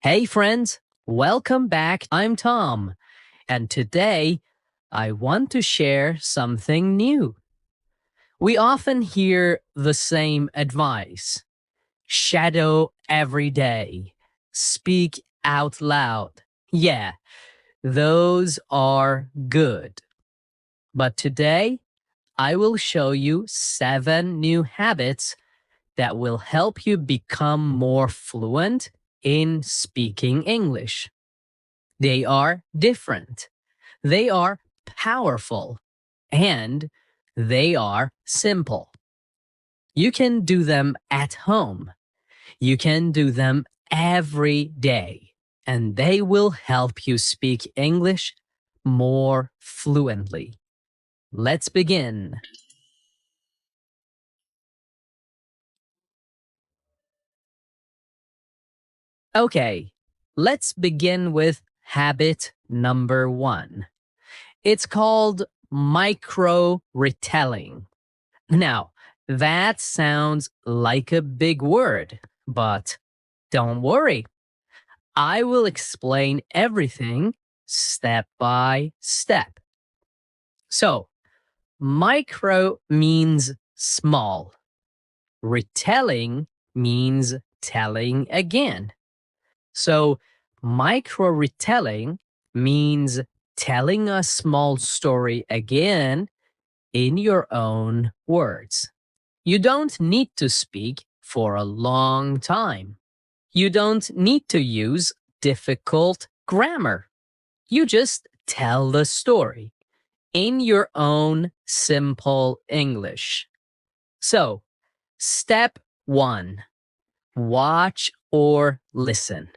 Hey friends, welcome back. I'm Tom, and today I want to share something new. We often hear the same advice: shadow every day, speak out loud. Yeah, those are good. But today I will show you 7 new habits that will help you become more fluent in speaking English. They are different, they are powerful, and they are simple. You can do them at home. You can do them every day, and they will help you speak English more fluently. Let's begin. Okay, let's begin with habit number 1. It's called micro-retelling. Now, that sounds like a big word, but don't worry. I will explain everything step by step. So, micro means small. Retelling means telling again. So, micro retelling means telling a small story again in your own words. You don't need to speak for a long time. You don't need to use difficult grammar. You just tell the story in your own simple English. So, step 1: watch or listen.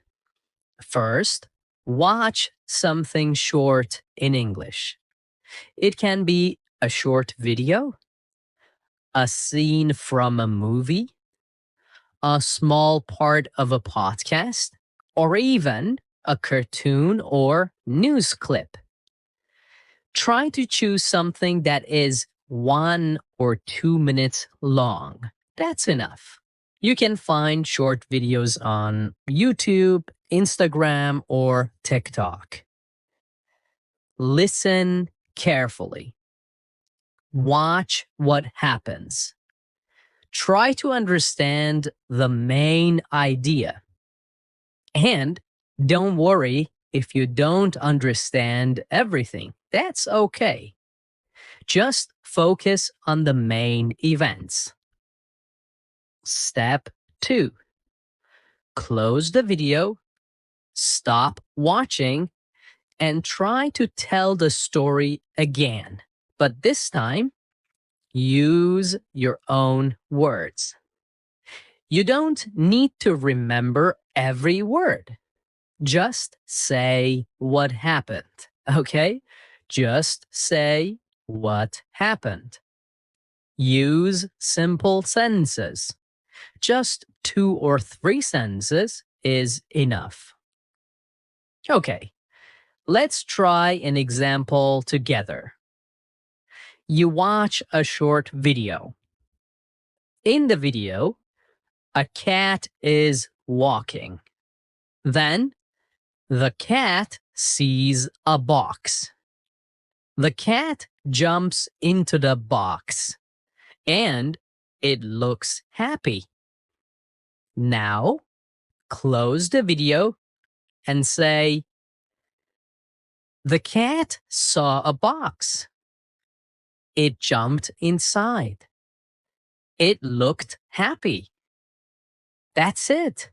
First, watch something short in English. It can be a short video, a scene from a movie, a small part of a podcast, or even a cartoon or news clip. Try to choose something that is 1 or 2 minutes long. That's enough. You can find short videos on YouTube, Instagram, or TikTok. Listen carefully. Watch what happens. Try to understand the main idea. And don't worry if you don't understand everything. That's okay. Just focus on the main events. Step 2: close the video, stop watching, and try to tell the story again. But this time, use your own words. You don't need to remember every word. Just say what happened, okay? Just say what happened. Use simple sentences. Just 2 or 3 sentences is enough. Okay, let's try an example together. You watch a short video. In the video, a cat is walking. Then the cat sees a box. The cat jumps into the box and it looks happy. Now, close the video and say, the cat saw a box. It jumped inside. It looked happy. That's it.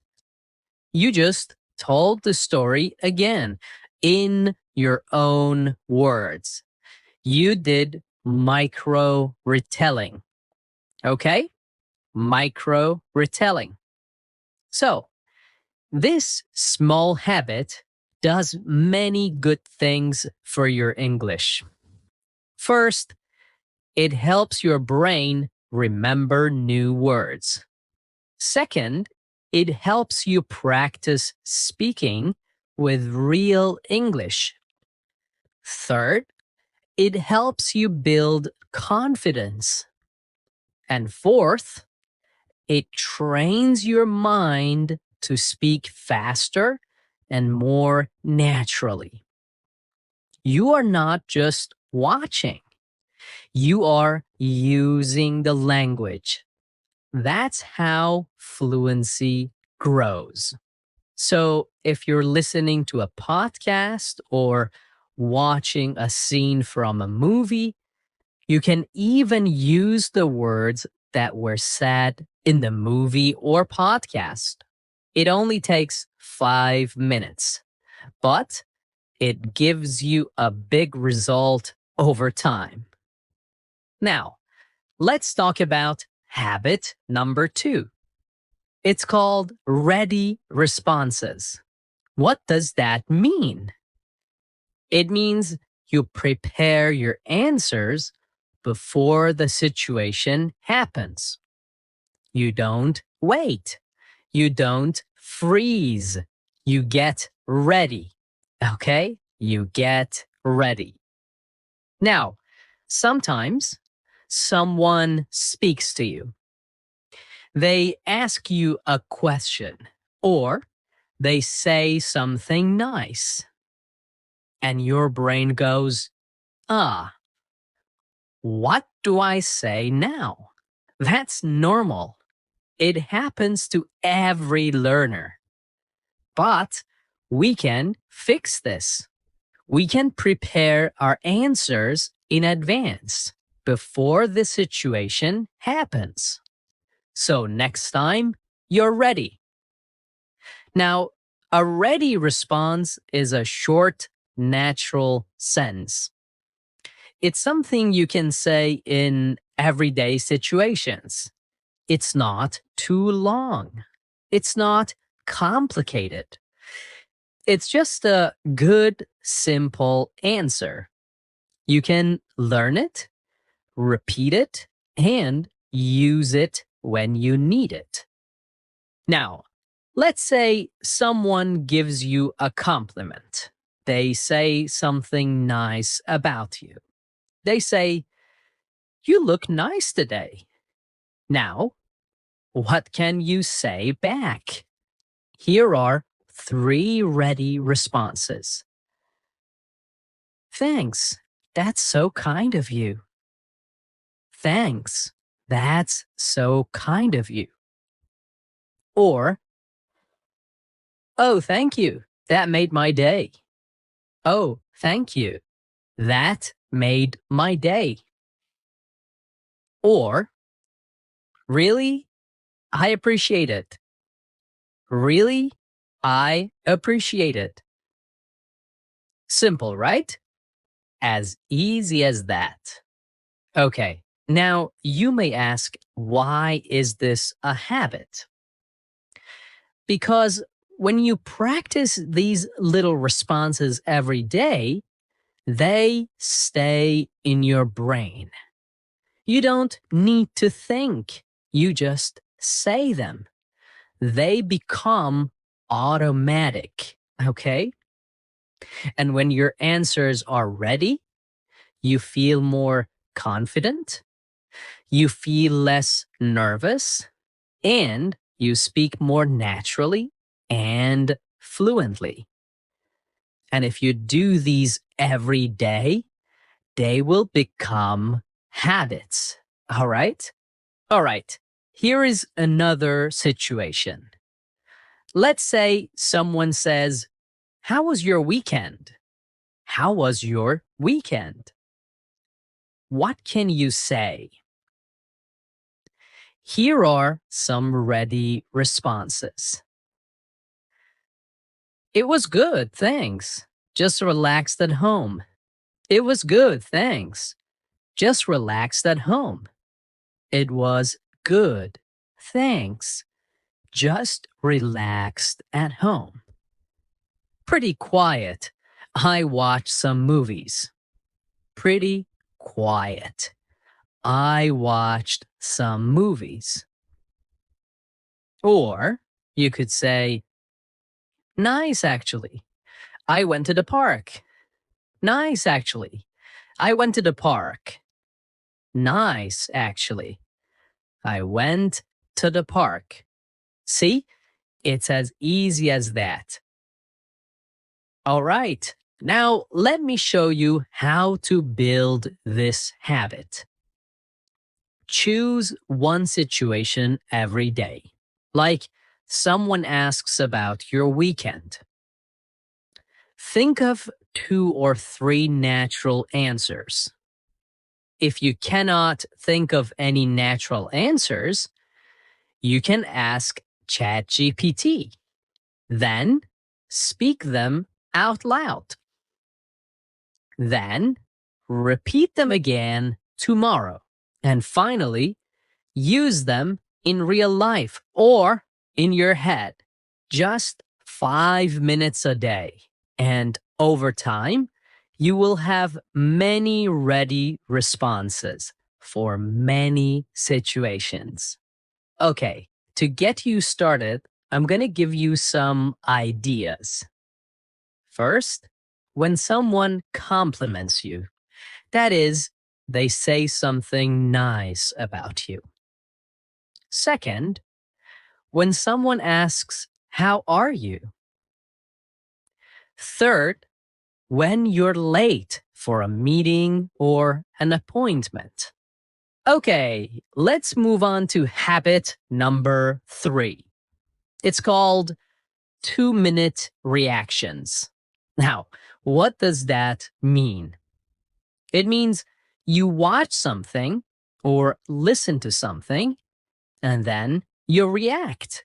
You just told the story again in your own words. You did micro retelling. Okay? Micro retelling. So, this small habit does many good things for your English. First, it helps your brain remember new words. Second, it helps you practice speaking with real English. Third, it helps you build confidence. And fourth, it trains your mind to speak faster and more naturally. You are not just watching, you are using the language. That's how fluency grows. So, if you're listening to a podcast or watching a scene from a movie, you can even use the words that were said in the movie or podcast. It only takes 5 minutes, but it gives you a big result over time. Now, let's talk about habit number 2. It's called ready responses. What does that mean? It means you prepare your answers before the situation happens. You don't wait. You don't freeze. You get ready. Okay? You get ready. Now, sometimes someone speaks to you. They ask you a question or they say something nice. And your brain goes, ah, what do I say now? That's normal. It happens to every learner. But we can fix this. We can prepare our answers in advance before the situation happens. So next time, you're ready. Now, a ready response is a short, natural sentence. It's something you can say in everyday situations. It's not too long. It's not complicated. It's just a good, simple answer. You can learn it, repeat it, and use it when you need it. Now, let's say someone gives you a compliment. They say something nice about you. They say, "You look nice today." Now, what can you say back? Here are 3 ready responses. Thanks. That's so kind of you. Thanks. That's so kind of you. Or, oh, thank you. That made my day. Oh, thank you. That made my day. Or, really? I appreciate it. Really? I appreciate it. Simple, right? As easy as that. Okay, now you may ask, why is this a habit? Because when you practice these little responses every day, they stay in your brain. You don't need to think, you just say them. They become automatic, okay? And when your answers are ready, you feel more confident, you feel less nervous, and you speak more naturally and fluently. And if you do these every day, they will become habits. All right? All right. Here is another situation. Let's say someone says, "How was your weekend?" How was your weekend? What can you say? Here are some ready responses. It was good, thanks. Just relaxed at home. It was good, thanks. Just relaxed at home. It was good, thanks. Just relaxed at home. Pretty quiet. I watched some movies. Pretty quiet. I watched some movies. Or you could say, nice actually. I went to the park. Nice actually. I went to the park. Nice actually. I went to the park. See, it's as easy as that. All right. Now, let me show you how to build this habit. Choose one situation every day. Like someone asks about your weekend. Think of 2 or 3 natural answers. If you cannot think of any natural answers, you can ask ChatGPT. Then speak them out loud. Then repeat them again tomorrow. And finally, use them in real life or in your head. Just 5 minutes a day. And over time, you will have many ready responses for many situations. Okay, to get you started, I'm going to give you some ideas. First, when someone compliments you, that is, they say something nice about you. Second, when someone asks, "How are you?" Third, when you're late for a meeting or an appointment. Okay, let's move on to habit number 3. It's called 2-minute reactions. Now, what does that mean? It means you watch something or listen to something and then you react.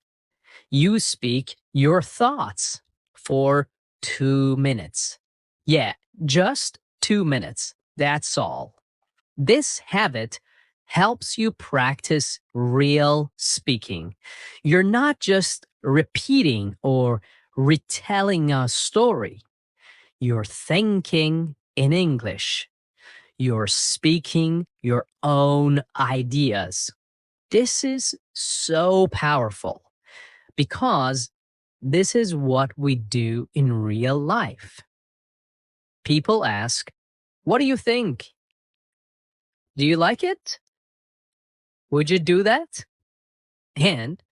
You speak your thoughts for 2 minutes. Yeah, just 2 minutes. That's all. This habit helps you practice real speaking. You're not just repeating or retelling a story. You're thinking in English. You're speaking your own ideas. This is so powerful because this is what we do in real life. People ask, "What do you think? Do you like it? Would you do that?" And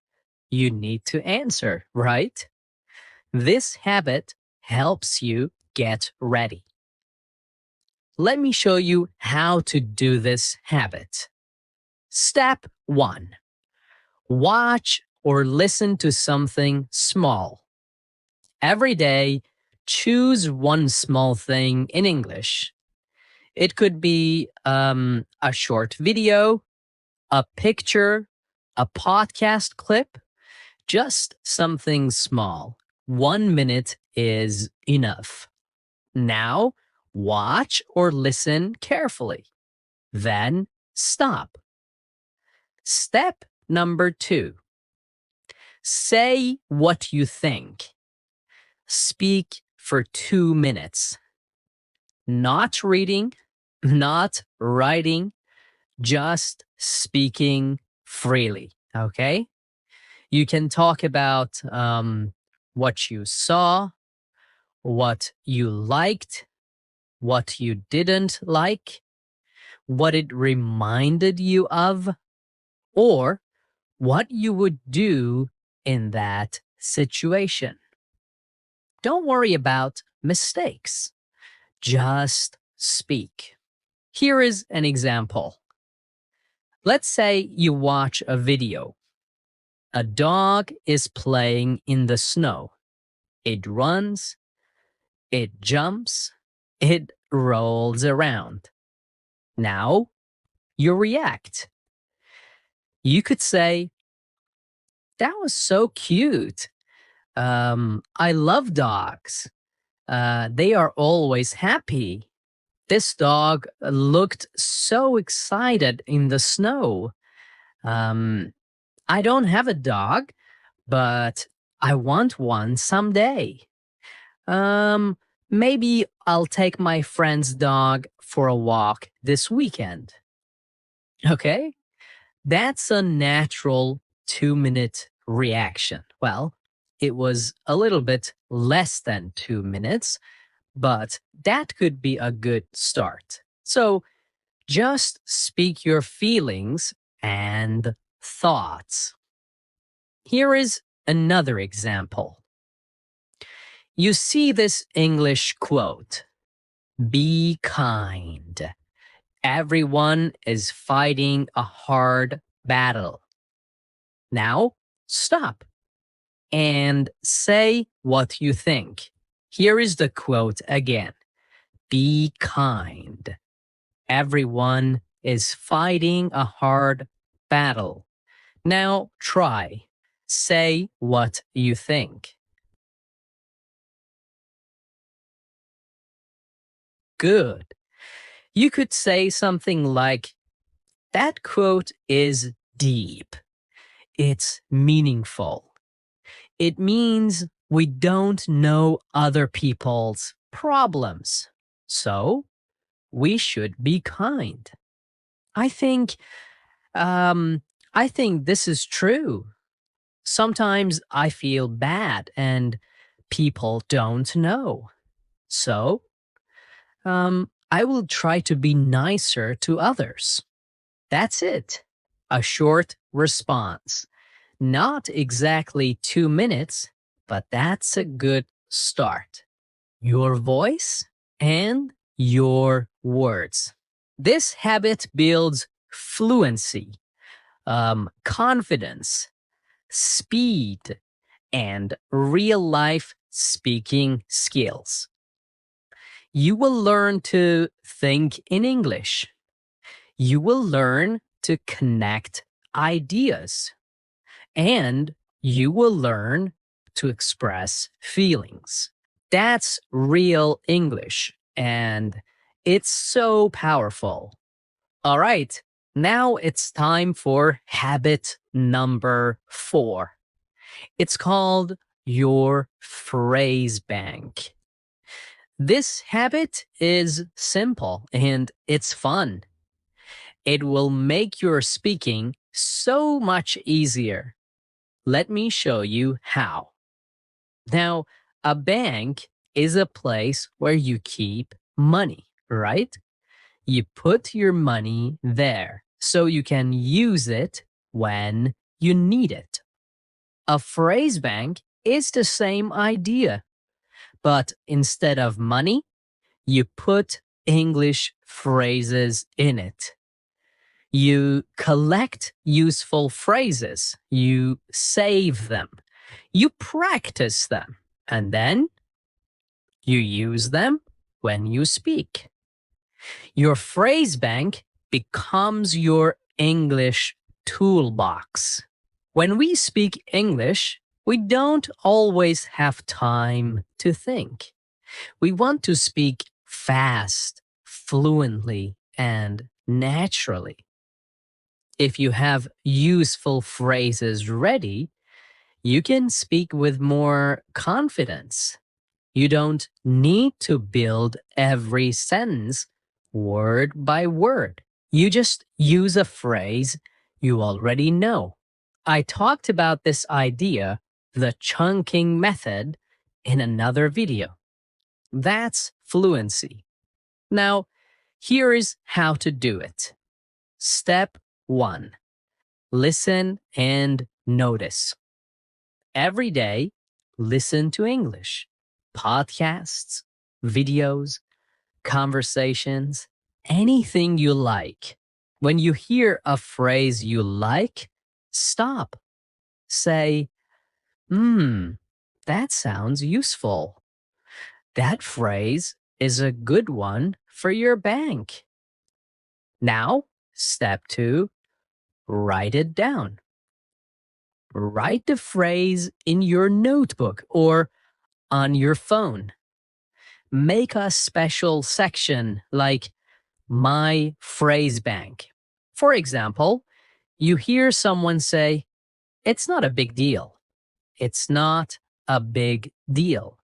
you need to answer, right? This habit helps you get ready. Let me show you how to do this habit. Step 1. Watch or listen to something small. Every day, choose one small thing in English. It could be a short video, a picture, a podcast clip, just something small. 1 minute is enough. Now, watch or listen carefully. Then stop. Step number 2. Say what you think. Speak for 2 minutes. Not reading, not writing, just speaking freely. Okay? You can talk about what you saw, what you liked, what you didn't like, what it reminded you of, or what you would do in that situation. Don't worry about mistakes. Just speak. Here is an example. Let's say you watch a video. A dog is playing in the snow. It runs, it jumps, it rolls around. Now you react. You could say, "That was so cute. I love dogs. They are always happy. This dog looked so excited in the snow. Um, I don't have a dog, but I want one someday. Um, Maybe I'll take my friend's dog for a walk this weekend." Okay? That's a natural 2-minute reaction. Well, it was a little bit less than 2 minutes, but that could be a good start. So just speak your feelings and thoughts. Here is another example. You see this English quote, be kind. Everyone is fighting a hard battle. Now, stop and say what you think. Here is the quote again. Be kind. Everyone is fighting a hard battle. Now try. Say what you think. Good. You could say something like, that quote is deep. It's meaningful. It means we don't know other people's problems. So we should be kind. I think um I think this is true. Sometimes I feel bad and people don't know. So, I will try to be nicer to others. That's it. A short response. Not exactly 2 minutes, but that's a good start. Your voice and your words. This habit builds fluency, confidence, speed, and real life speaking skills. You will learn to think in English. You will learn to connect ideas. And you will learn to express feelings. That's real English. And it's so powerful. All right, now it's time for habit number 4. It's called your phrase bank. This habit is simple and it's fun. It will make your speaking so much easier. Let me show you how. Now, a bank is a place where you keep money, right? You put your money there so you can use it when you need it. A phrase bank is the same idea, but instead of money, you put English phrases in it. You collect useful phrases, you save them, you practice them, and then you use them when you speak. Your phrase bank becomes your English toolbox. When we speak English, we don't always have time to think. We want to speak fast, fluently, and naturally. If you have useful phrases ready, you can speak with more confidence. You don't need to build every sentence word by word. You just use a phrase you already know. I talked about this idea, the chunking method, in another video. That's fluency. Now, here is how to do it. Step 1. Listen and notice. Every day, listen to English, podcasts, videos, conversations, anything you like. When you hear a phrase you like, stop. Say, that sounds useful. That phrase is a good one for your bank. Now, step 2, write it down. Write the phrase in your notebook or on your phone. Make a special section like My Phrase Bank. For example, you hear someone say, it's not a big deal. It's not a big deal.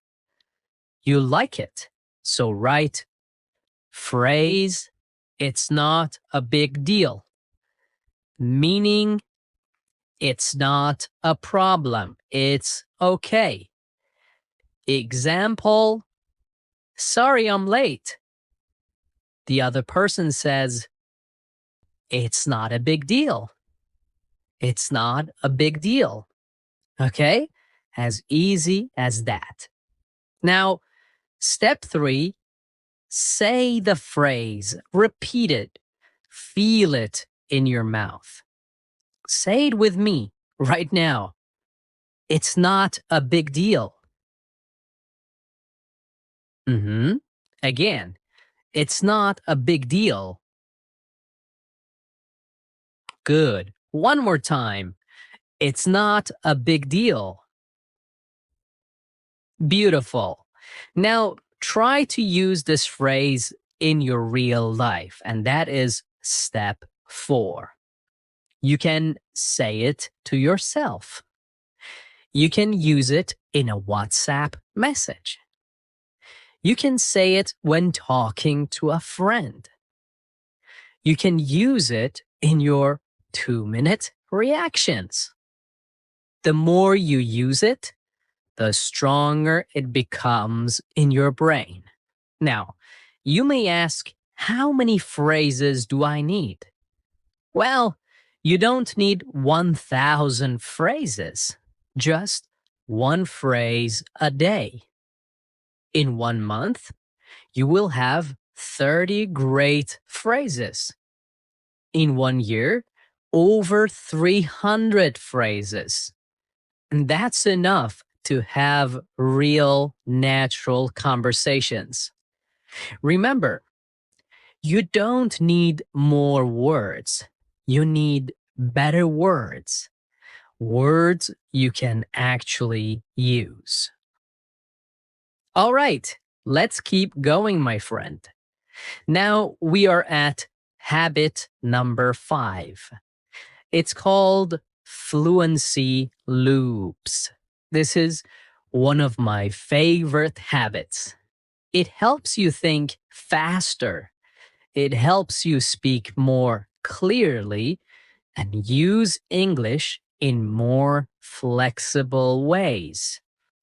You like it. So write phrase, it's not a big deal. Meaning, it's not a problem. It's okay. Example, sorry I'm late. The other person says, it's not a big deal. It's not a big deal. Okay? As easy as that. Now, step 3, say the phrase, repeat it, feel it in your mouth. Say it with me right now. It's not a big deal. Again, it's not a big deal. Good. One more time. It's not a big deal. Beautiful. Now, try to use this phrase in your real life, and that is step 4. You can say it to yourself. You can use it in a WhatsApp message. You can say it when talking to a friend. You can use it in your 2-minute reactions. The more you use it, the stronger it becomes in your brain. Now, you may ask, how many phrases do I need? Well, you don't need 1,000 phrases, just one phrase a day. In 1 month, you will have 30 great phrases. In 1 year, over 300 phrases. And that's enough to have real, natural conversations. Remember, you don't need more words. You need better words. Words you can actually use. All right, let's keep going, my friend. Now we are at habit number 5. It's called fluency loops. This is one of my favorite habits. It helps you think faster. It helps you speak more clearly and use English in more flexible ways.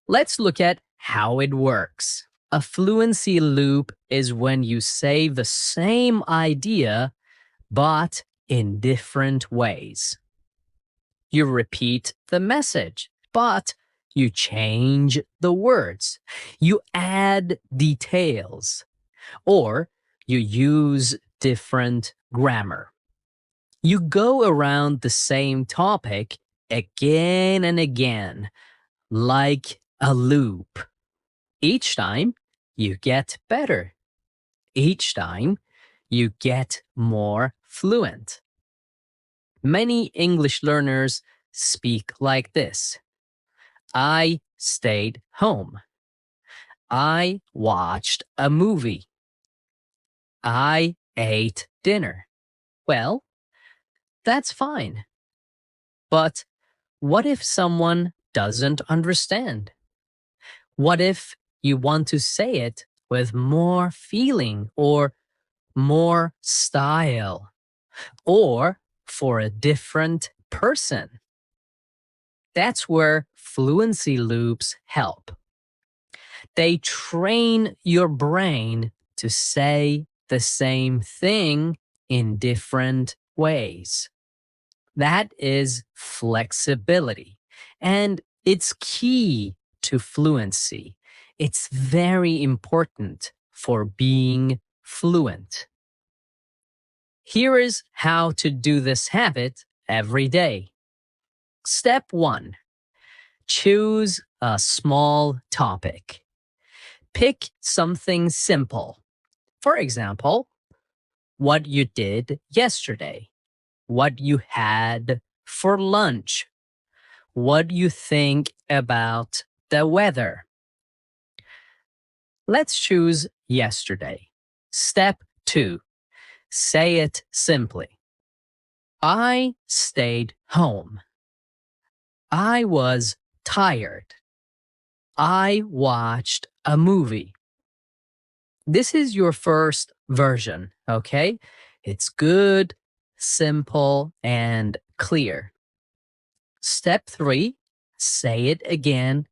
Let's look at how it works. A fluency loop is when you say the same idea, but in different ways. You repeat the message, but you change the words. You add details, or you use different grammar. You go around the same topic again and again, like a loop. Each time, you get better. Each time, you get more fluent. Many English learners speak like this. I stayed home. I watched a movie. I ate dinner. Well, that's fine. But what if someone doesn't understand? What if you want to say it with more feeling or more style or for a different person? That's where fluency loops help. They train your brain to say the same thing in different ways. That is flexibility. And it's key to fluency. It's very important for being fluent. Here is how to do this habit every day. Step 1. Choose a small topic. Pick something simple. For example, what you did yesterday, what you had for lunch, what you think about the weather. Let's choose yesterday. Step 2. Say it simply. I stayed home. I was tired. I watched a movie. This is your first version, okay? It's good, simple, and clear. Step 3, say it again.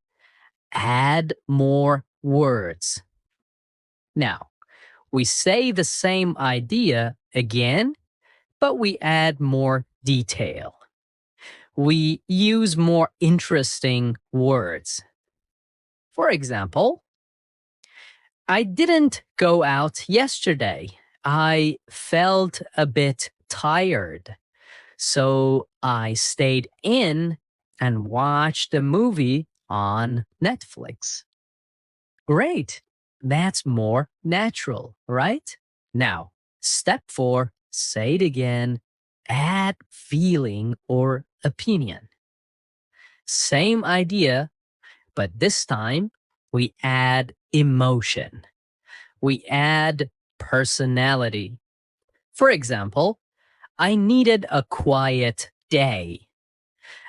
Add more words. Now, we say the same idea again, but we add more detail. We use more interesting words. For example, I didn't go out yesterday. I felt a bit tired. So I stayed in and watched a movie on Netflix. Great. That's more natural, right? Now, step four, say it again. Add feeling or opinion. Same idea, but this time we add emotion. We add personality. For example, I needed a quiet day.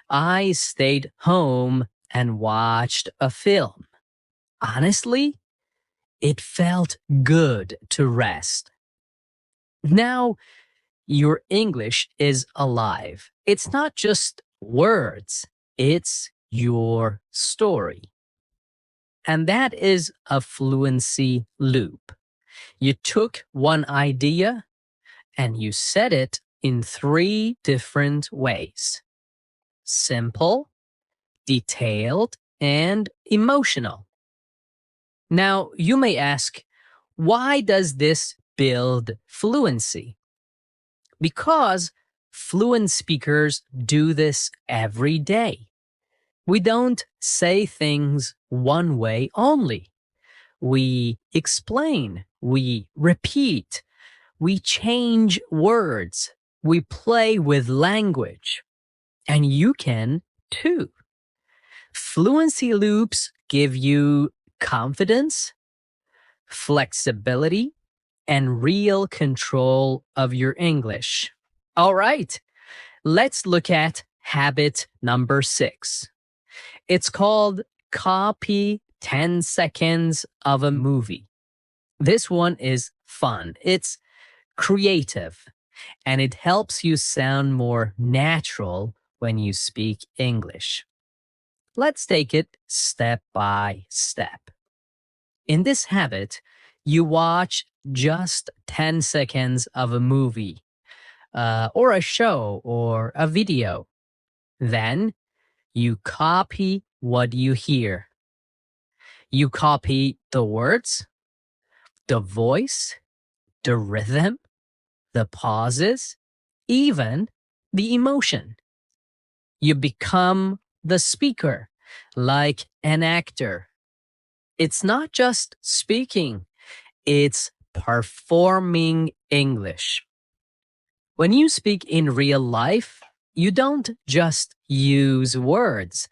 I stayed home and watched a film. Honestly, it felt good to rest. Now, your English is alive. It's not just words, it's your story. And that is a fluency loop. You took one idea and you said it in three different ways: simple, detailed, and emotional. Now, you may ask, why does this build fluency? Because fluent speakers do this every day. We don't say things one way only. We explain, we repeat, we change words, we play with language. And you can too. Fluency loops give you confidence, flexibility, and real control of your English. All right, let's look at habit number 6. It's called copy 10 seconds of a movie. This one is fun, it's creative, and it helps you sound more natural when you speak English. Let's take it step by step. In this habit, you watch just 10 seconds of a movie, or a show, or a video. Then you copy what you hear. You copy the words, the voice, the rhythm, the pauses, even the emotion. You become the speaker, like an actor. It's not just speaking, it's performing English. When you speak in real life, you don't just use words,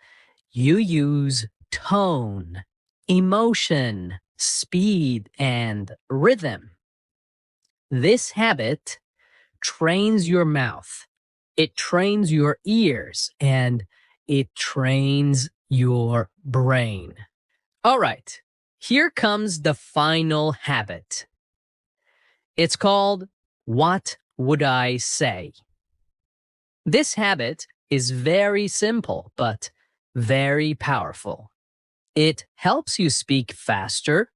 you use tone, emotion, speed, and rhythm. This habit trains your mouth, it trains your ears, and it trains your brain. All right, here comes the final habit. It's called What Would I Say? This habit is very simple, but very powerful. It helps you speak faster,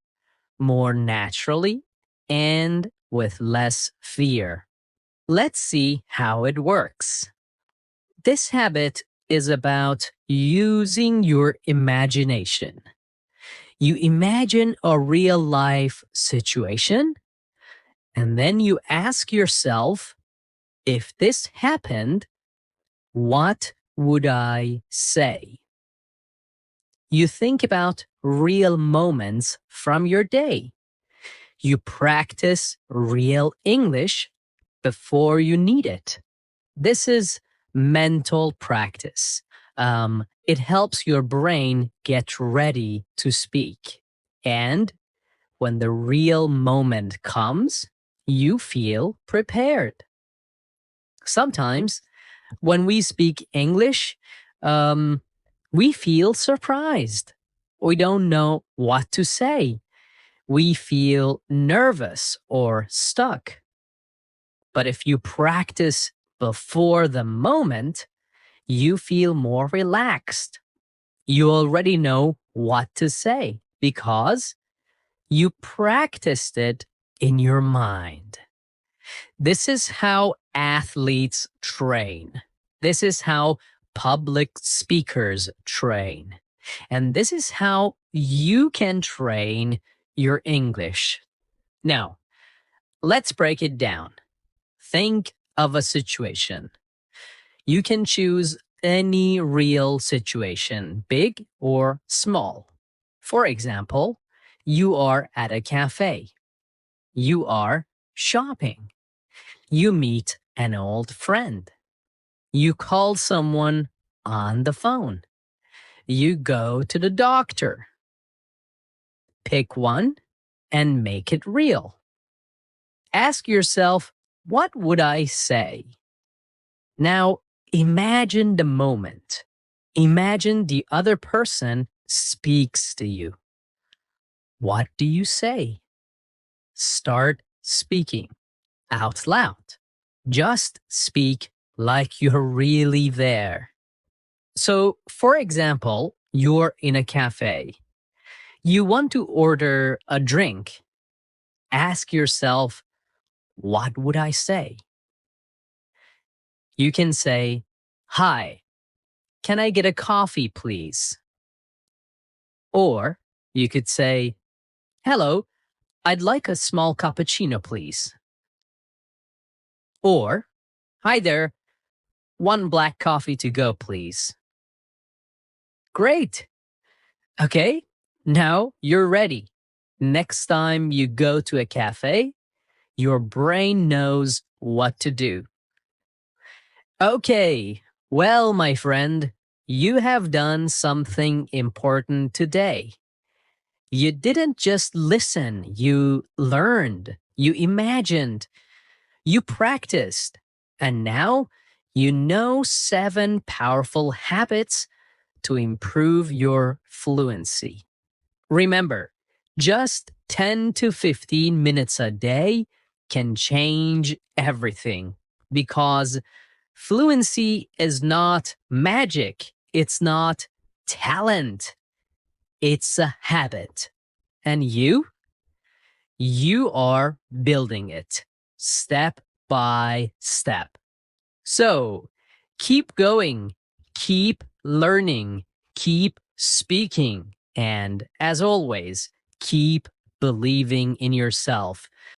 more naturally, and with less fear. Let's see how it works. This habit is about using your imagination. You imagine a real life situation, and then you ask yourself, if this happened, what would I say? You think about real moments from your day. You practice real English before you need it. This is mental practice. It helps your brain get ready to speak. And when the real moment comes, you feel prepared. Sometimes when we speak English, we feel surprised. We don't know what to say. We feel nervous or stuck. But if you practice before the moment, you feel more relaxed. You already know what to say because you practiced it in your mind. This is how athletes train. This is how public speakers train. And this is how you can train your English. Now, let's break it down. Think of a situation. You can choose any real situation, big or small. For example, you are at a cafe. You are shopping. You meet an old friend. You call someone on the phone. You go to the doctor. Pick one and make it real. Ask yourself, what would I say? Now, imagine the moment. Imagine the other person speaks to you. What do you say? Start speaking out loud. Just speak like you're really there. So, for example, you're in a cafe. You want to order a drink. Ask yourself, what would I say? You can say, hi, can I get a coffee, please? Or you could say, hello, I'd like a small cappuccino, please. Or, hi there, one black coffee to go, please. Great. Okay, now you're ready. Next time you go to a cafe, your brain knows what to do. Okay, well, my friend, you have done something important today. You didn't just listen, you learned, you imagined, you practiced, and now you know 7 powerful habits to improve your fluency. Remember, just 10 to 15 minutes a day can change everything because fluency is not magic, it's not talent, it's a habit. And you are building it step by step. So keep going, keep learning, keep speaking, and as always, keep believing in yourself.